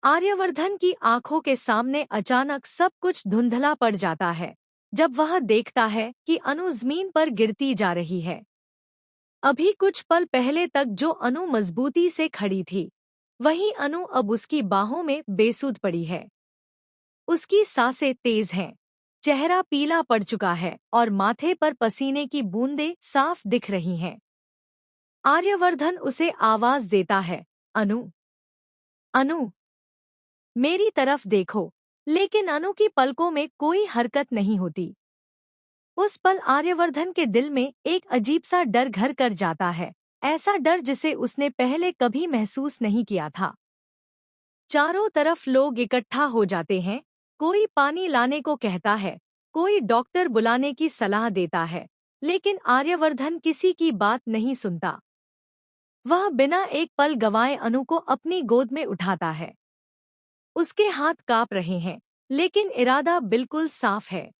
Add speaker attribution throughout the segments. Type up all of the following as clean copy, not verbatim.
Speaker 1: आर्यवर्धन की आंखों के सामने अचानक सब कुछ धुंधला पड़ जाता है जब वह देखता है कि अनु जमीन पर गिरती जा रही है। अभी कुछ पल पहले तक जो अनु मजबूती से खड़ी थी, वही अनु अब उसकी बाहों में बेसुध पड़ी है। उसकी सांसें तेज हैं, चेहरा पीला पड़ चुका है और माथे पर पसीने की बूंदें साफ दिख रही हैं। आर्यवर्धन उसे आवाज देता है, अनु, अनु, मेरी तरफ देखो। लेकिन अनु की पलकों में कोई हरकत नहीं होती। उस पल आर्यवर्धन के दिल में एक अजीब सा डर घर कर जाता है, ऐसा डर जिसे उसने पहले कभी महसूस नहीं किया था। चारों तरफ लोग इकट्ठा हो जाते हैं, कोई पानी लाने को कहता है, कोई डॉक्टर बुलाने की सलाह देता है, लेकिन आर्यवर्धन किसी की बात नहीं सुनता। वह बिना एक पल गंवाए अनु को अपनी गोद में उठाता है। उसके हाथ कांप रहे हैं, लेकिन इरादा बिल्कुल साफ है।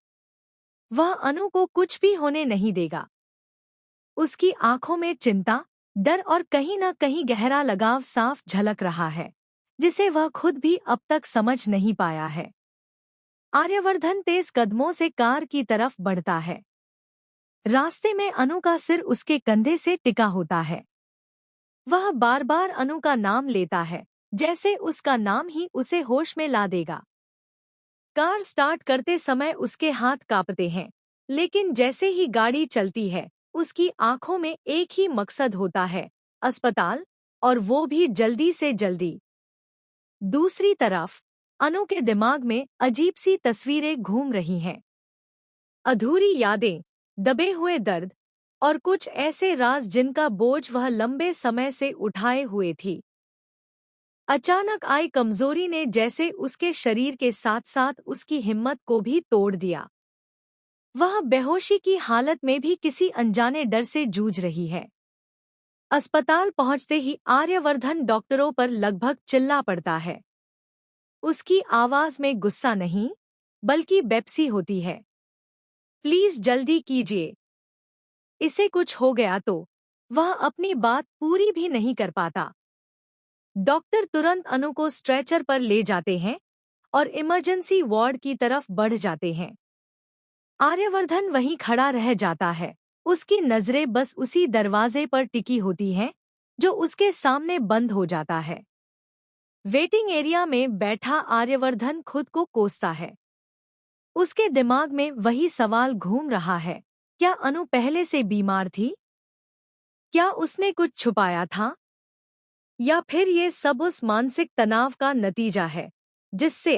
Speaker 1: वह अनु को कुछ भी होने नहीं देगा। उसकी आंखों में चिंता, डर और कहीं न कहीं गहरा लगाव साफ झलक रहा है, जिसे वह खुद भी अब तक समझ नहीं पाया है। आर्यवर्धन तेज कदमों से कार की तरफ बढ़ता है। रास्ते में अनु का सिर उसके कंधे से टिका होता है। वह बार बार अनु का नाम लेता है, जैसे उसका नाम ही उसे होश में ला देगा। कार स्टार्ट करते समय उसके हाथ कांपते हैं, लेकिन जैसे ही गाड़ी चलती है, उसकी आंखों में एक ही मकसद होता है, अस्पताल, और वो भी जल्दी से जल्दी। दूसरी तरफ अनु के दिमाग में अजीब सी तस्वीरें घूम रही हैं। अधूरी यादें, दबे हुए दर्द और कुछ ऐसे राज जिनका बोझ वह लंबे समय से उठाए हुए थी। अचानक आई कमजोरी ने जैसे उसके शरीर के साथ साथ उसकी हिम्मत को भी तोड़ दिया। वह बेहोशी की हालत में भी किसी अनजाने डर से जूझ रही है। अस्पताल पहुंचते ही आर्यवर्धन डॉक्टरों पर लगभग चिल्ला पड़ता है। उसकी आवाज में गुस्सा नहीं, बल्कि बेपसी होती है। प्लीज जल्दी कीजिए, इसे कुछ हो गया तो। वह अपनी बात पूरी भी नहीं कर पाता। डॉक्टर तुरंत अनु को स्ट्रेचर पर ले जाते हैं और इमरजेंसी वार्ड की तरफ बढ़ जाते हैं। आर्यवर्धन वहीं खड़ा रह जाता है, उसकी नजरें बस उसी दरवाजे पर टिकी होती हैं, जो उसके सामने बंद हो जाता है। वेटिंग एरिया में बैठा आर्यवर्धन खुद को कोसता है। उसके दिमाग में वही सवाल घूम रहा है, क्या अनु पहले से बीमार थी? क्या उसने कुछ छुपाया था? या फिर ये सब उस मानसिक तनाव का नतीजा है, जिससे